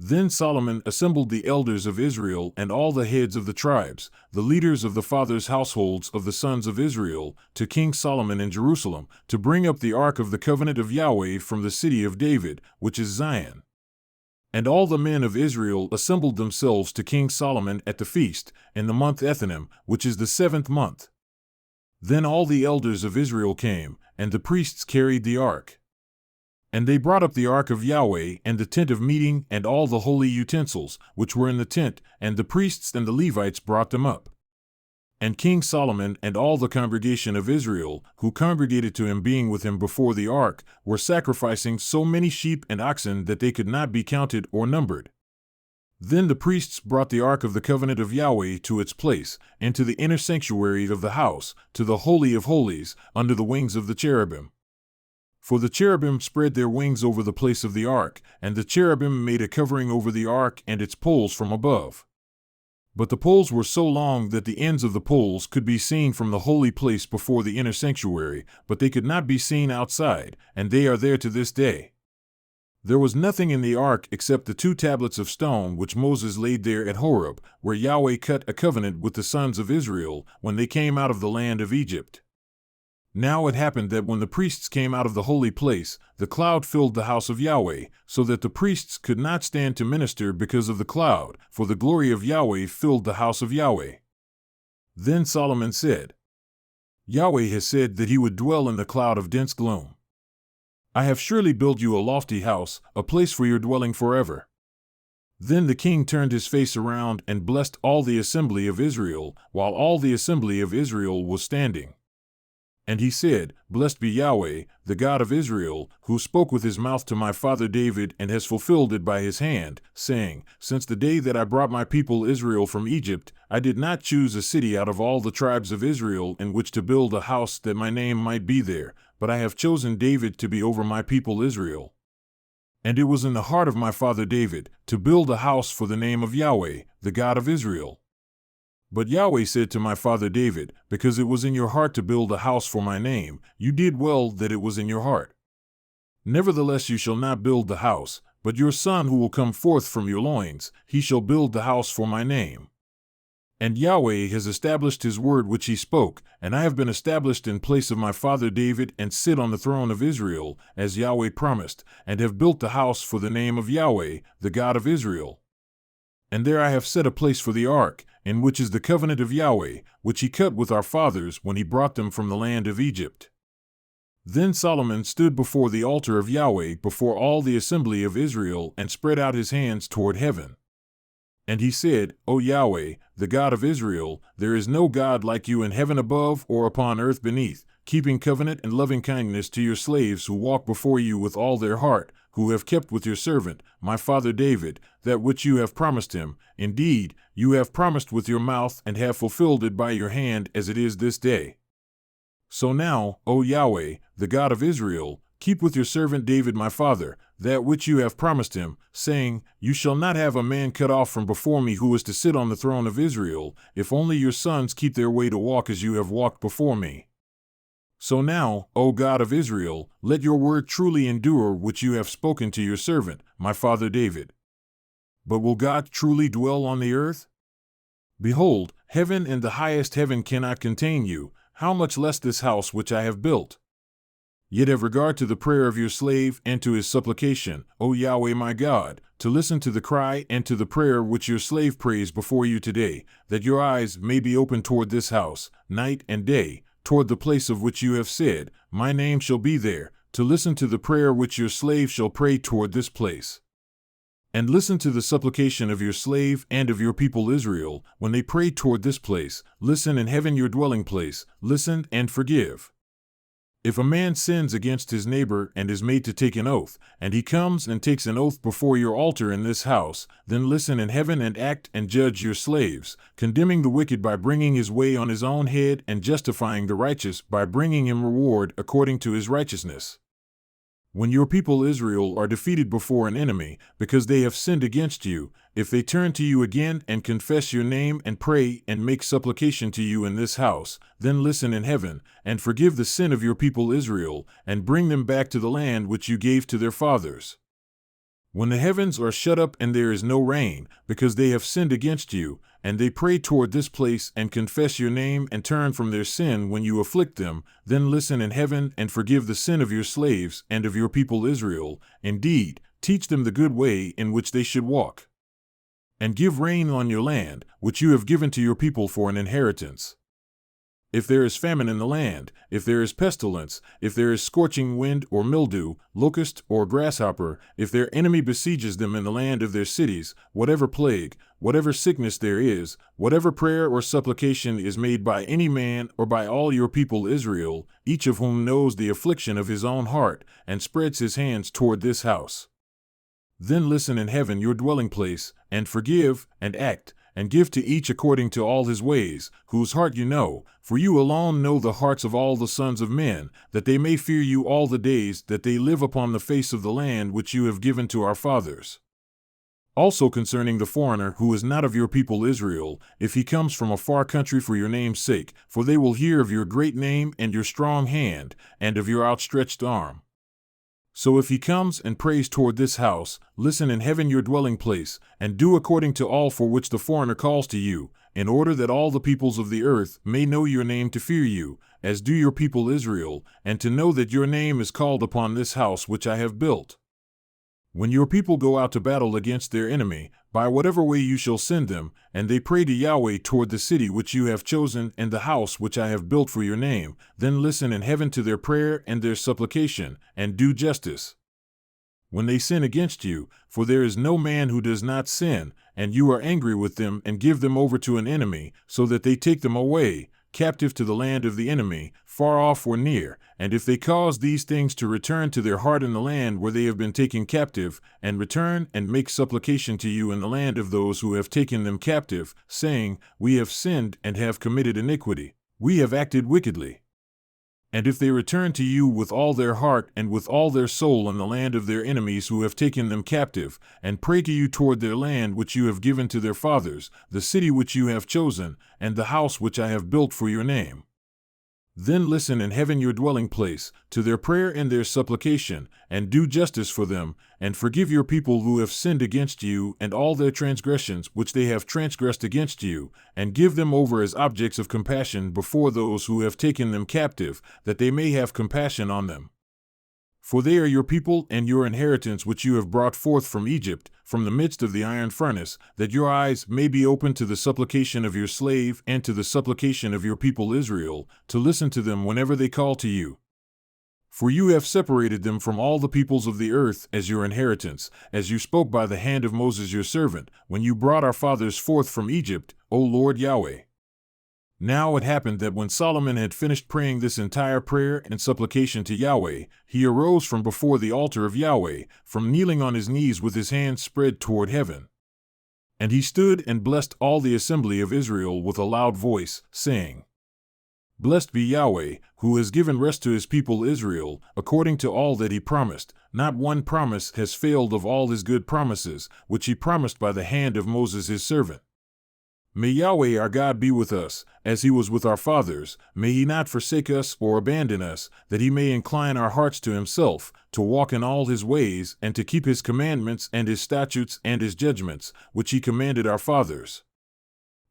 Then Solomon assembled the elders of Israel and all the heads of the tribes, the leaders of the fathers' households of the sons of Israel, to King Solomon in Jerusalem, to bring up the ark of the covenant of Yahweh from the city of David, which is Zion. And all the men of Israel assembled themselves to King Solomon at the feast, in the month Ethanim, which is the 7th month. Then all the elders of Israel came, and the priests carried the ark. And they brought up the ark of Yahweh, and the tent of meeting, and all the holy utensils, which were in the tent, and the priests and the Levites brought them up. And King Solomon and all the congregation of Israel, who congregated to him being with him before the ark, were sacrificing so many sheep and oxen that they could not be counted or numbered. Then the priests brought the ark of the covenant of Yahweh to its place, into the inner sanctuary of the house, to the Holy of Holies, under the wings of the cherubim. For the cherubim spread their wings over the place of the ark, and the cherubim made a covering over the ark and its poles from above. But the poles were so long that the ends of the poles could be seen from the holy place before the inner sanctuary, but they could not be seen outside, and they are there to this day. There was nothing in the ark except the 2 tablets of stone which Moses laid there at Horeb, where Yahweh cut a covenant with the sons of Israel when they came out of the land of Egypt. Now it happened that when the priests came out of the holy place, the cloud filled the house of Yahweh, so that the priests could not stand to minister because of the cloud, for the glory of Yahweh filled the house of Yahweh. Then Solomon said, Yahweh has said that he would dwell in the cloud of dense gloom. I have surely built you a lofty house, a place for your dwelling forever. Then the king turned his face around and blessed all the assembly of Israel, while all the assembly of Israel was standing. And he said, Blessed be Yahweh, the God of Israel, who spoke with his mouth to my father David and has fulfilled it by his hand, saying, Since the day that I brought my people Israel from Egypt, I did not choose a city out of all the tribes of Israel in which to build a house that my name might be there, but I have chosen David to be over my people Israel. And it was in the heart of my father David to build a house for the name of Yahweh, the God of Israel. But Yahweh said to my father David, Because it was in your heart to build a house for my name, you did well that it was in your heart. Nevertheless you shall not build the house, but your son who will come forth from your loins, he shall build the house for my name. And Yahweh has established his word which he spoke, and I have been established in place of my father David and sit on the throne of Israel, as Yahweh promised, and have built the house for the name of Yahweh, the God of Israel. And there I have set a place for the ark, in which is the covenant of Yahweh, which he cut with our fathers when he brought them from the land of Egypt. Then Solomon stood before the altar of Yahweh before all the assembly of Israel and spread out his hands toward heaven. And he said, O Yahweh, the God of Israel, there is no God like you in heaven above or upon earth beneath, keeping covenant and loving kindness to your slaves who walk before you with all their heart, who have kept with your servant, my father David, that which you have promised him. Indeed, you have promised with your mouth and have fulfilled it by your hand as it is this day. So now, O Yahweh, the God of Israel, keep with your servant David my father, that which you have promised him, saying, You shall not have a man cut off from before me who is to sit on the throne of Israel, if only your sons keep their way to walk as you have walked before me. So now, O God of Israel, let your word truly endure which you have spoken to your servant, my father David. But will God truly dwell on the earth? Behold, heaven and the highest heaven cannot contain you, how much less this house which I have built? Yet have regard to the prayer of your slave and to his supplication, O Yahweh my God, to listen to the cry and to the prayer which your slave prays before you today, that your eyes may be open toward this house, night and day, toward the place of which you have said, My name shall be there, to listen to the prayer which your slave shall pray toward this place. And listen to the supplication of your slave and of your people Israel, when they pray toward this place, listen in heaven your dwelling place, listen and forgive. If a man sins against his neighbor and is made to take an oath, and he comes and takes an oath before your altar in this house, then listen in heaven and act and judge your slaves, condemning the wicked by bringing his way on his own head and justifying the righteous by bringing him reward according to his righteousness. When your people Israel are defeated before an enemy, because they have sinned against you, if they turn to you again and confess your name and pray and make supplication to you in this house, then listen in heaven, and forgive the sin of your people Israel, and bring them back to the land which you gave to their fathers. When the heavens are shut up and there is no rain, because they have sinned against you, and they pray toward this place and confess your name and turn from their sin when you afflict them, then listen in heaven and forgive the sin of your slaves and of your people Israel. Indeed, teach them the good way in which they should walk. And give rain on your land, which you have given to your people for an inheritance. If there is famine in the land, if there is pestilence, if there is scorching wind or mildew, locust or grasshopper, if their enemy besieges them in the land of their cities, whatever plague, whatever sickness there is, whatever prayer or supplication is made by any man or by all your people Israel, each of whom knows the affliction of his own heart, and spreads his hands toward this house. Then listen in heaven your dwelling place, and forgive, and act, and give to each according to all his ways, whose heart you know, for you alone know the hearts of all the sons of men, that they may fear you all the days that they live upon the face of the land which you have given to our fathers. Also concerning the foreigner who is not of your people Israel, if he comes from a far country for your name's sake, for they will hear of your great name and your strong hand, and of your outstretched arm. So if he comes and prays toward this house, listen in heaven your dwelling place, and do according to all for which the foreigner calls to you, in order that all the peoples of the earth may know your name to fear you, as do your people Israel, and to know that your name is called upon this house which I have built. When your people go out to battle against their enemy, by whatever way you shall send them, and they pray to Yahweh toward the city which you have chosen and the house which I have built for your name, then listen in heaven to their prayer and their supplication, and do justice. When they sin against you, for there is no man who does not sin, and you are angry with them and give them over to an enemy, so that they take them away, captive to the land of the enemy, far off or near, and if they cause these things to return to their heart in the land where they have been taken captive, and return and make supplication to you in the land of those who have taken them captive, saying, We have sinned and have committed iniquity, we have acted wickedly. And if they return to you with all their heart and with all their soul in the land of their enemies who have taken them captive, and pray to you toward their land which you have given to their fathers, the city which you have chosen, and the house which I have built for your name, then listen in heaven your dwelling place, to their prayer and their supplication, and do justice for them, and forgive your people who have sinned against you and all their transgressions which they have transgressed against you, and give them over as objects of compassion before those who have taken them captive, that they may have compassion on them. For they are your people and your inheritance which you have brought forth from Egypt, from the midst of the iron furnace, that your eyes may be open to the supplication of your slave and to the supplication of your people Israel, to listen to them whenever they call to you. For you have separated them from all the peoples of the earth as your inheritance, as you spoke by the hand of Moses your servant, when you brought our fathers forth from Egypt, O Lord Yahweh. Now it happened that when Solomon had finished praying this entire prayer and supplication to Yahweh, he arose from before the altar of Yahweh, from kneeling on his knees with his hands spread toward heaven. And he stood and blessed all the assembly of Israel with a loud voice, saying, Blessed be Yahweh, who has given rest to his people Israel, according to all that he promised. Not one promise has failed of all his good promises, which he promised by the hand of Moses his servant. May Yahweh our God be with us, as he was with our fathers. May he not forsake us or abandon us, that he may incline our hearts to himself, to walk in all his ways, and to keep his commandments and his statutes and his judgments, which he commanded our fathers.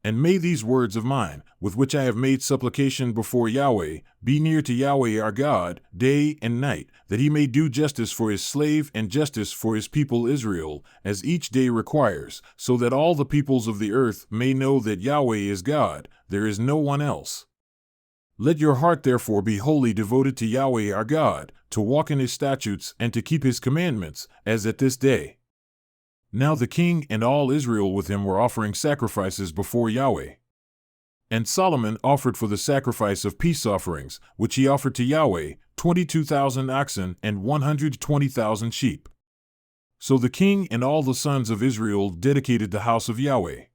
And may these words of mine, with which I have made supplication before Yahweh, be near to Yahweh our God, day and night, that he may do justice for his slave and justice for his people Israel, as each day requires, so that all the peoples of the earth may know that Yahweh is God, there is no one else. Let your heart therefore be wholly devoted to Yahweh our God, to walk in his statutes and to keep his commandments, as at this day. Now the king and all Israel with him were offering sacrifices before Yahweh. And Solomon offered for the sacrifice of peace offerings, which he offered to Yahweh, 22,000 oxen and 120,000 sheep. So the king and all the sons of Israel dedicated the house of Yahweh.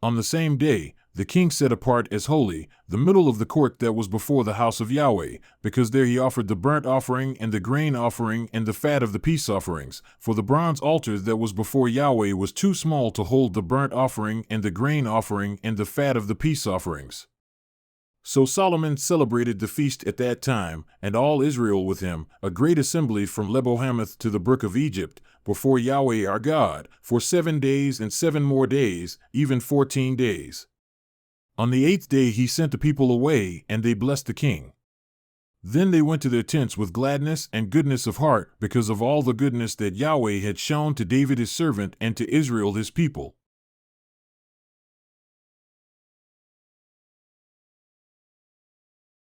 On the same day, the king set apart as holy the middle of the court that was before the house of Yahweh, because there he offered the burnt offering and the grain offering and the fat of the peace offerings, for the bronze altar that was before Yahweh was too small to hold the burnt offering and the grain offering and the fat of the peace offerings. So Solomon celebrated the feast at that time, and all Israel with him, a great assembly from Lebo-hamath to the brook of Egypt, before Yahweh our God, for 7 days and 7 more days, even 14 days. On the 8th day he sent the people away, and they blessed the king. Then they went to their tents with gladness and goodness of heart, because of all the goodness that Yahweh had shown to David his servant and to Israel his people.